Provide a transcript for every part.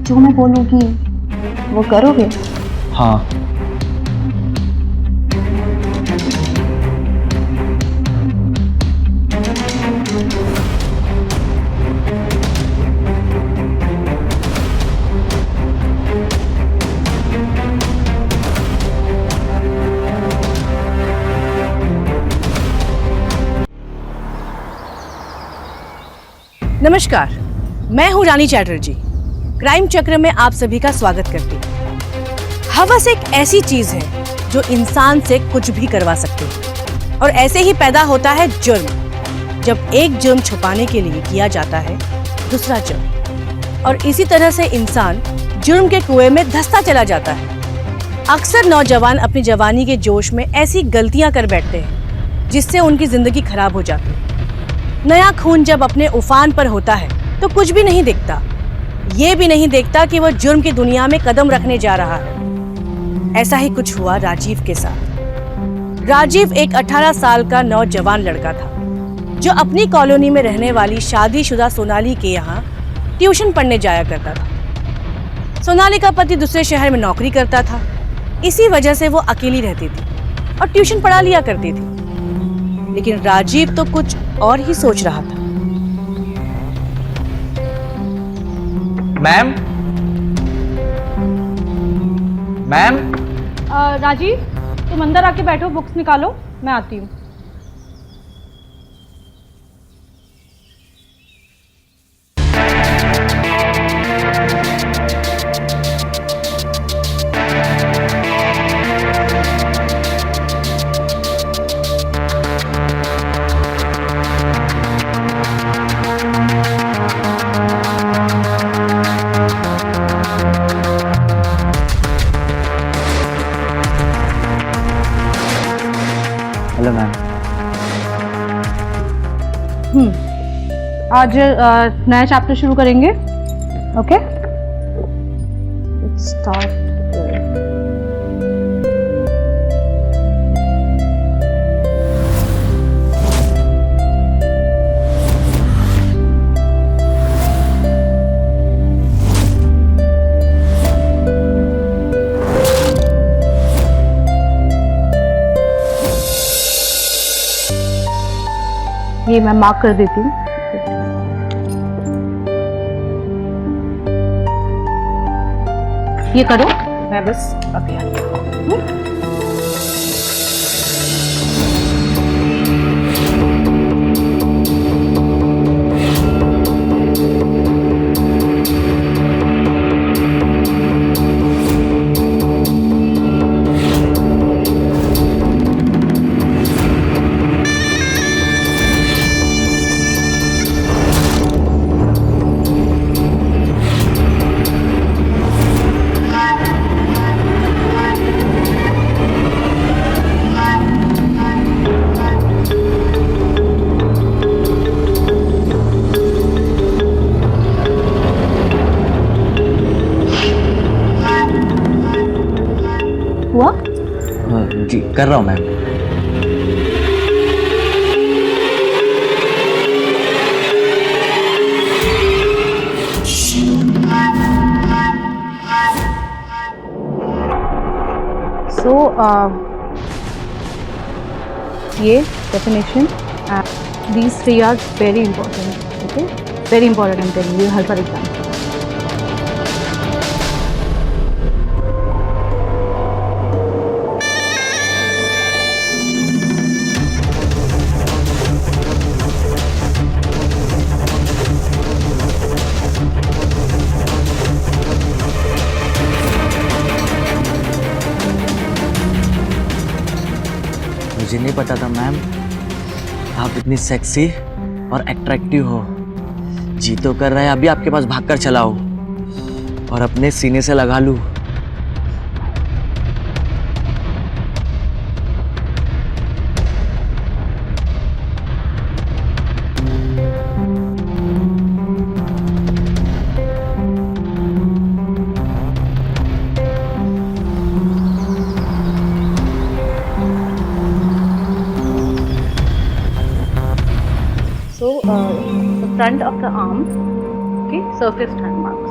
जो मैं बोलूँगी वो करोगे? हाँ। नमस्कार, मैं हूं रानी चैटर्जी। क्राइम चक्र में आप सभी का स्वागत करती हूं। हवस एक ऐसी चीज है जो इंसान से कुछ भी करवा सकती है और ऐसे ही पैदा होता है जुर्म। जब एक जुर्म छुपाने के लिए किया जाता है दूसरा जुर्म, और इसी तरह से इंसान जुर्म के कुएं में धंसता चला जाता है। अक्सर नौजवान अपनी जवानी के जोश में ऐसी गलतियां कर बैठते हैं जिससे उनकी जिंदगी खराब हो जाती है। नया खून जब अपने उफान पर होता है तो कुछ भी नहीं दिखता, ये भी नहीं देखता कि वह जुर्म की दुनिया में कदम रखने जा रहा है। ऐसा ही कुछ हुआ राजीव के साथ। राजीव एक 18 साल का नौजवान लड़का था जो अपनी कॉलोनी में रहने वाली शादीशुदा सोनाली के यहाँ ट्यूशन पढ़ने जाया करता था। सोनाली का पति दूसरे शहर में नौकरी करता था, इसी वजह से वो अकेली रहती थी और ट्यूशन पढ़ा लिया करती थी। लेकिन राजीव तो कुछ और ही सोच रहा था। Ma'am, ma'am. राजीव, तुम अंदर आके बैठो, बुक्स निकालो, मैं आती हूँ। Hello ma'am. आज नया चैप्टर शुरू करेंगे। Okay, start. ये मैं मार्क कर देती हूँ। ये करो, मैं बस अभी आती हूँ। हुआ? जी कर रहा हूँ मैम। So, ये definition, these three are very important. Okay, very important. I'm telling you, her bar exam. मुझे नहीं पता था मैम आप इतनी सेक्सी और अट्रैक्टिव हो। जी तो कर रहा है अभी आपके पास भागकर चलाओ और अपने सीने से लगा लूं। So, the front of the arm, okay, surface hand marks.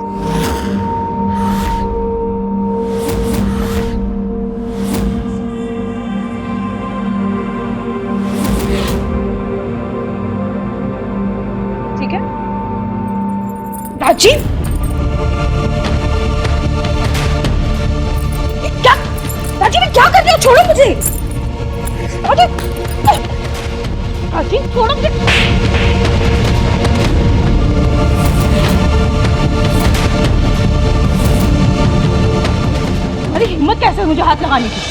है मुझे हाथ लगाने की?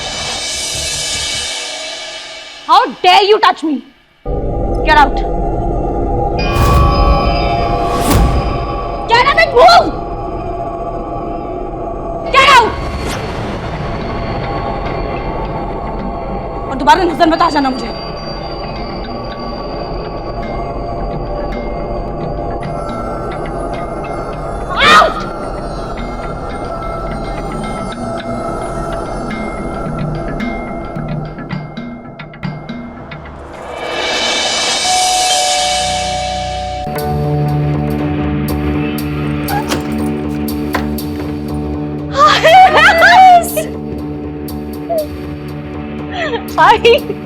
How dare you touch me? Get out! Get out and move! Get out! और दोबारा नजर मत आ जाना मुझे।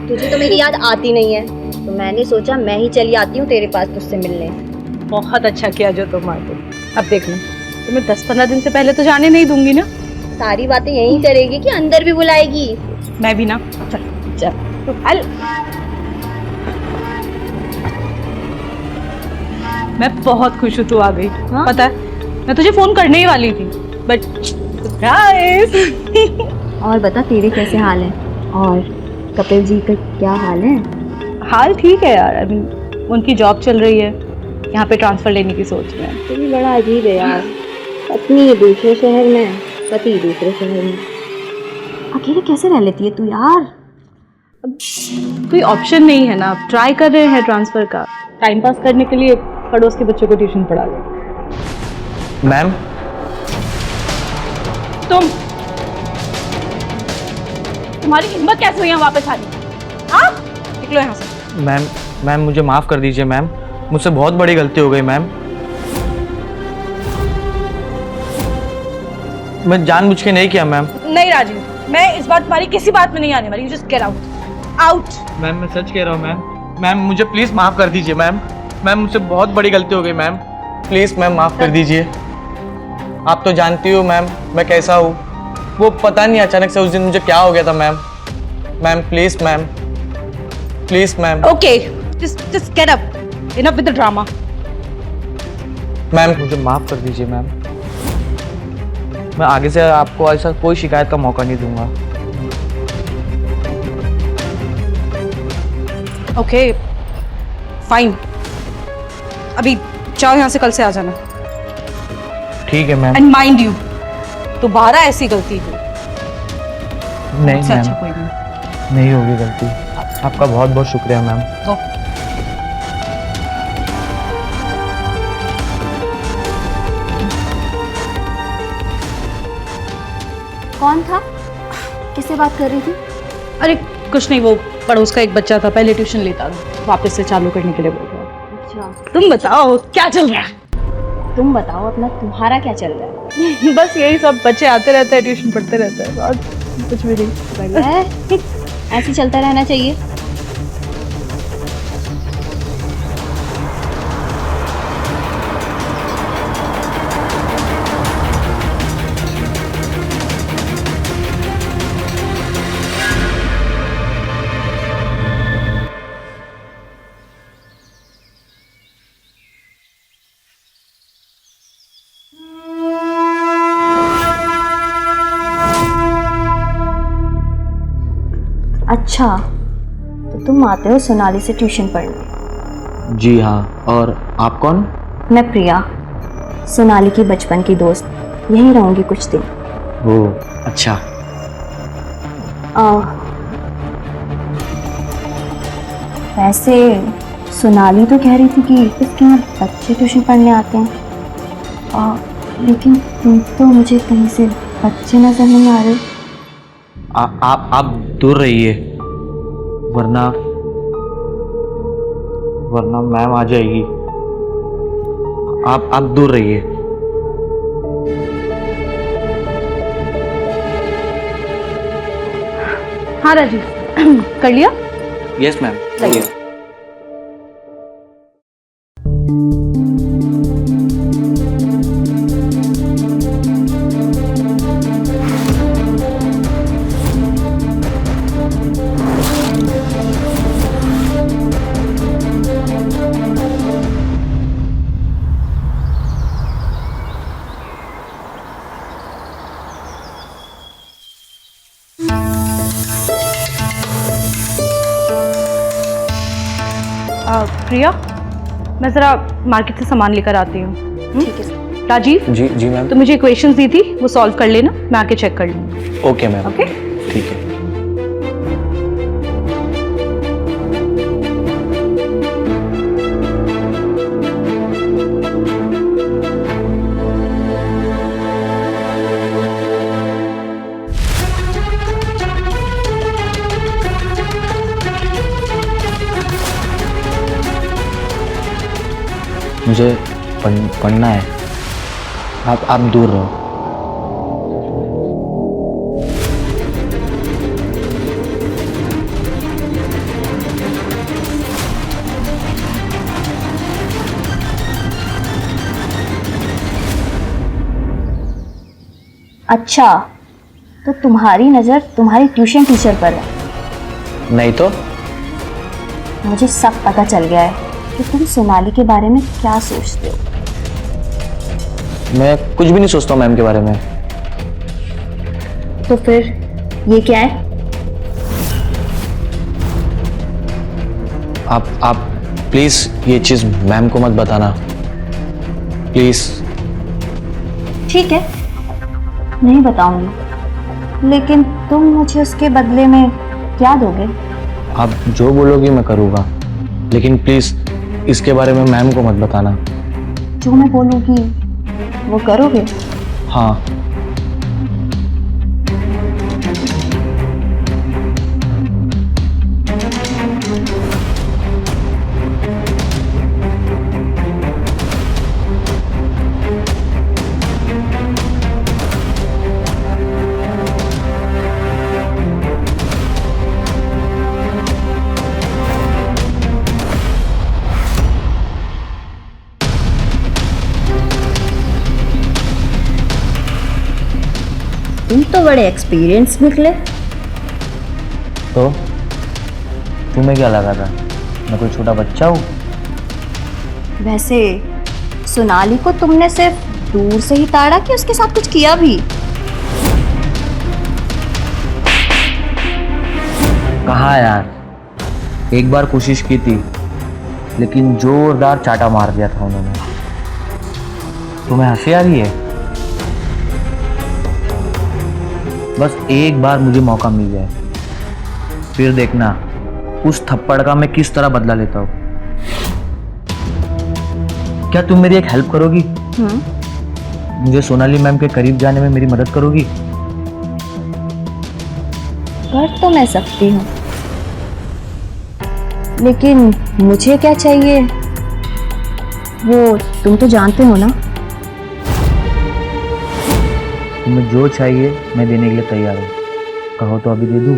तुझे तो मेरी याद आती नहीं है, तो मैंने सोचा मैं ही चली आती हूँ तेरे पास तुझसे मिलने। बहुत अच्छा किया जो तुम आए। अब देखना, तुम्हें 10-15 दिन से पहले तो जाने नहीं दूंगी ना। सारी बातें यहीं करेगी कि अंदर भी बुलाएगी? मैं भी ना। चल चल तो हल। मैं बहुत खुश हूँ तू आ गई। हाँ? पता है मैं तुझे फोन करने ही वाली थी, बट सरप्राइज। और बता तेरे कैसे हाल है, और कपिल जी का क्या हाल है? हाल ठीक है यार, अभी उनकी जॉब चल रही है, यहाँ पे ट्रांसफर लेने की सोच रहे हैं। तो भी बड़ा अजीब है यार, पत्नी दूसरे शहर में, पति दूसरे शहर में, अकेले कैसे रह लेती है तू यार? कोई ऑप्शन नहीं है ना, अब ट्राई कर रहे हैं ट्रांसफर का। टाइम पास करने के लिए पड़ोस के बच्चों को ट्यूशन पढ़ा दो। मैम, तुम्हारी हिम्मत कैसे हुई यहाँ वापस आने की? हाँ, निकलो यहाँ से। मैम मुझे माफ़ कर दीजिए मैम, मुझसे बहुत बड़ी गलती हो गई मैम। मैं जानबूझ के नहीं किया मैम। नहीं राजीव, मैं इस बार तुम्हारी किसी बात में नहीं आने वाली। Just get out, out. Ma'am मैं सच कह रहा हूँ मैम, मुझे प्लीज़ माफ़ कर दीजिए मैम। मुझसे बहुत बड़ी गलती हो गई मैम, प्लीज़ मैम माफ़ कर दीजिए। आप तो जानती हो मैम मैं कैसा हूँ, वो पता नहीं अचानक से उस दिन मुझे क्या हो गया था ma'am. Please ma'am. Okay, just get up. Enough with the drama. Ma'am मुझे माफ़ कर दीजिए मैम, मैं आगे से आपको ऐसा कोई शिकायत का मौका नहीं दूंगा। Okay, fine. अभी जाओ यहाँ से, कल से आ जाना। ठीक है मैम। एंड माइंड यू, दोबारा ऐसी गलती हो नहीं से मैम, अच्छा कोई नहीं होगी गलती। आपका बहुत बहुत शुक्रिया मैम। तो कौन था, किससे बात कर रही थी? अरे कुछ नहीं, वो पड़ोस का एक बच्चा था, पहले ट्यूशन लेता था, वापस से चालू करने के लिए बोल रहा। अच्छा, तुम बताओ क्या चल रहा है? तुम बताओ अपना, तुम्हारा क्या चल रहा है? बस यही सब, बच्चे आते रहते हैं, ट्यूशन पढ़ते रहते हैं, और कुछ भी नहीं। बढ़िया है, ऐसे चलता रहना चाहिए। अच्छा, तो तुम आते हो सोनाली से ट्यूशन पढ़ने? जी हाँ, और आप कौन? मैं प्रिया, सोनाली की बचपन की दोस्त, यहीं रहूंगी कुछ दिन। ओह अच्छा। वैसे सोनाली तो कह रही थी कि इसके यहाँ बच्चे ट्यूशन पढ़ने आते हैं, लेकिन तुम तो मुझे कहीं से बच्चे नजर नहीं आ रहे। आप दूर रहिए, वरना मैम आ जाएगी। आप दूर रहिए। हाँ राजीव, कर लिया? Yes ma'am. प्रिया, मैं ज़रा मार्केट से सामान लेकर आती हूँ। ठीक है सर। राजीव, जी जी मैम। तो मुझे इक्वेशंस दी थी, वो सॉल्व कर लेना, मैं आके चेक कर लूँगी। Okay ma'am. ओके? ठीक है। मुझे पढ़ना है। आप दूर रहो। अच्छा, तो तुम्हारी नज़र तुम्हारी ट्यूशन टीचर पर है। नहीं तो मुझे सब पता चल गया है कि तुम सोनाली के बारे में क्या सोचते हो। मैं कुछ भी नहीं सोचता हूँ मैम के बारे में। तो फिर ये क्या है? आप प्लीज ये चीज मैम को मत बताना, प्लीज। ठीक है, नहीं बताऊंगी, लेकिन तुम मुझे उसके बदले में क्या दोगे? आप जो बोलोगी मैं करूँगा, लेकिन प्लीज इसके बारे में मैम को मत बताना। जो मैं बोलूँगी वो करोगे? हाँ। तुम तो बड़े एक्सपीरियंस निकले। तो तुम्हें क्या लगा था मैं कोई छोटा बच्चा हूँ? वैसे सोनाली को तुमने सिर्फ दूर से ही ताड़ा कि उसके साथ कुछ किया भी? कहाँ यार, एक बार कोशिश की थी, लेकिन जोरदार चाटा मार दिया था उन्होंने। तुम्हें हंसी आ रही है? बस एक बार मुझे मौका मिल जाए, फिर देखना उस थप्पड़ का मैं किस तरह बदला लेता हूँ। क्या तुम मेरी एक हेल्प करोगी? मुझे सोनाली मैम के करीब जाने में मेरी मदद करोगी? कर तो मैं सकती हूँ, लेकिन मुझे क्या चाहिए वो तुम तो जानते हो ना। तुम्हें जो चाहिए मैं देने के लिए तैयार हूँ, कहो तो अभी दे दूँ।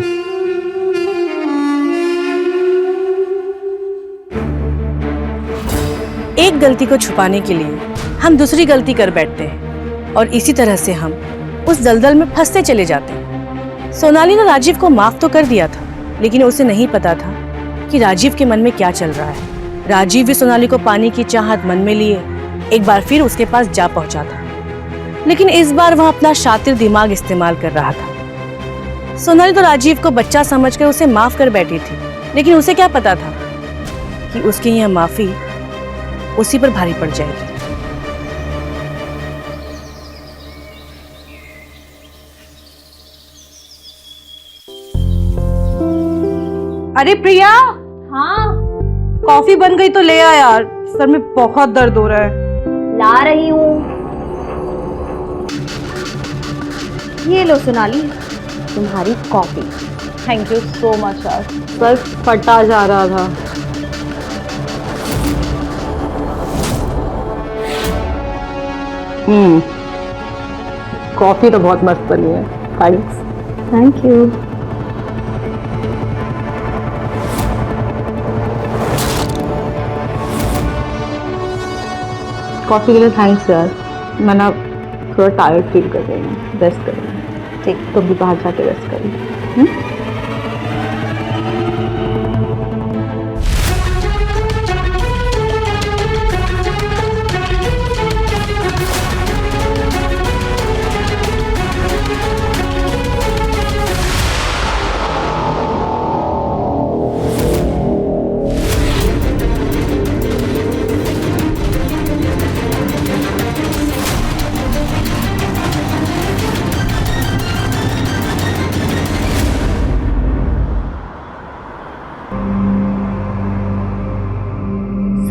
एक गलती को छुपाने के लिए हम दूसरी गलती कर बैठते हैं और इसी तरह से हम उस दलदल में फंसते चले जाते हैं। सोनाली ने राजीव को माफ तो कर दिया था, लेकिन उसे नहीं पता था कि राजीव के मन में क्या चल रहा है। राजीव भी सोनाली को पाने की चाहत मन में लिए एक बार फिर उसके पास जा पहुंचा था, लेकिन इस बार वह अपना शातिर दिमाग इस्तेमाल कर रहा था। सोनाली तो राजीव को बच्चा समझकर उसे माफ कर बैठी थी, लेकिन उसे क्या पता था कि उसकी यह माफी उसी पर भारी पड़ जाएगी। अरे प्रिया, हाँ, कॉफी बन गई तो ले आ यार, सर में बहुत दर्द हो रहा है। ला रही हूँ। ये लो सोनाली, तुम्हारी coffee. Thank you so much यार, सर फटा जा रहा था। कॉफी तो बहुत मस्त बनी है, थैंक्स। Thank you. कॉफी के लिए थैंक्स यार, मैं ना थोड़ा टायर्ड फील कर रही हूँ, रेस्ट कर रही हूँ। ठीक, तो भी बाहर जाके रेस्ट करें।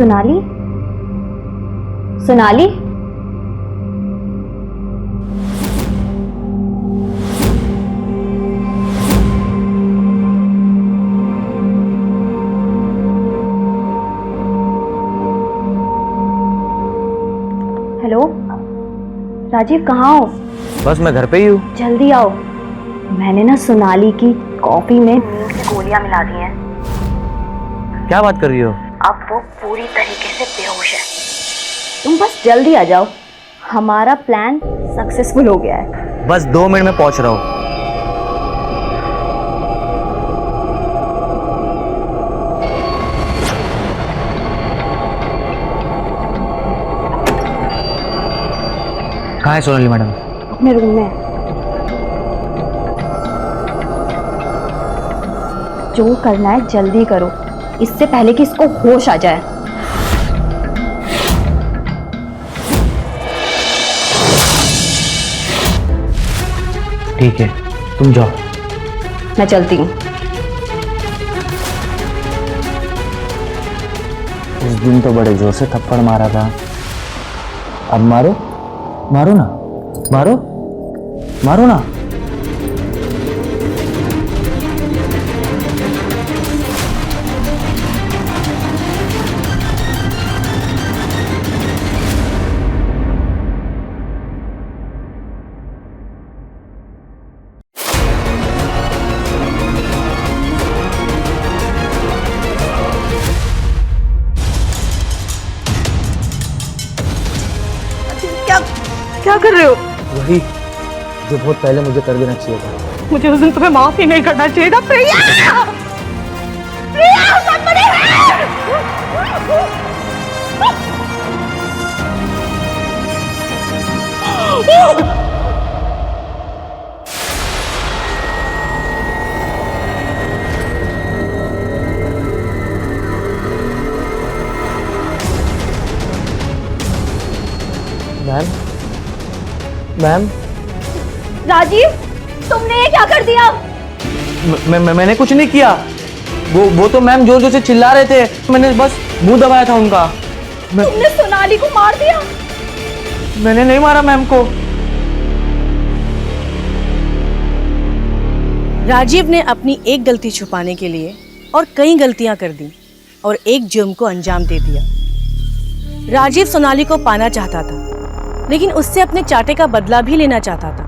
सोनाली, सोनाली, हेलो राजीव, कहाँ हो? बस मैं घर पे ही हूँ। जल्दी आओ, मैंने ना सोनाली की कॉफी में नींद की गोलियां मिला दी हैं। क्या बात कर रही हो? अब वो पूरी तरीके से बेहोश है। तुम बस जल्दी आ जाओ, हमारा प्लान सक्सेसफुल हो गया है। बस 2 मिनट में पहुंच रहा हूँ। कहाँ है सोनाली मैडम? अपने रूम में। जो करना है जल्दी करो, इससे पहले कि इसको होश आ जाए। ठीक है, तुम जाओ। मैं चलती हूँ। उस दिन तो बड़े जोर से थप्पड़ मारा था, अब मारो, मारो ना, मारो, मारो ना। क्या कर रहे हो? वही जो बहुत पहले मुझे कर देना चाहिए था। मुझे उस दिन तुम्हें माफ ही नहीं करना चाहिए था। Priya! Priya, somebody help! Ma'am, ma'am, Rajeev, तुमने ये क्या कर दिया? मैंने कुछ नहीं किया। वो तो मैम जोर जोर से चिल्ला रहे थे, मैंने बस मुंह दबाया था उनका। तुमने सोनाली को मार दिया? मैंने नहीं मारा मैम को। राजीव ने अपनी एक गलती छुपाने के लिए और कई गलतियां कर दी और एक जुर्म को अंजाम दे दिया। राजीव सोनाली को पाना चाहता था, लेकिन उससे अपने चाटे का बदला भी लेना चाहता था,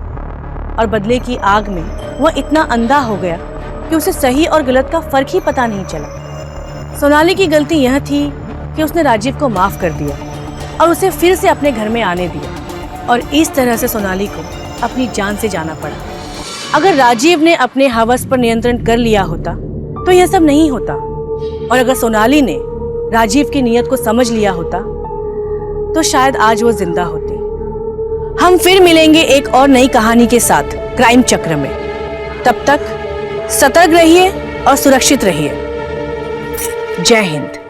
और बदले की आग में वह इतना अंधा हो गया कि उसे सही और गलत का फर्क ही पता नहीं चला। सोनाली की गलती यह थी कि उसने राजीव को माफ कर दिया और उसे फिर से अपने घर में आने दिया, और इस तरह से सोनाली को अपनी जान से जाना पड़ा। अगर राजीव ने अपने हवस पर नियंत्रण कर लिया होता तो यह सब नहीं होता, और अगर सोनाली ने राजीव की नीयत को समझ लिया होता तो शायद आज वो जिंदा होती। हम फिर मिलेंगे एक और नई कहानी के साथ क्राइम चक्र में। तब तक सतर्क रहिए और सुरक्षित रहिए। जय हिंद।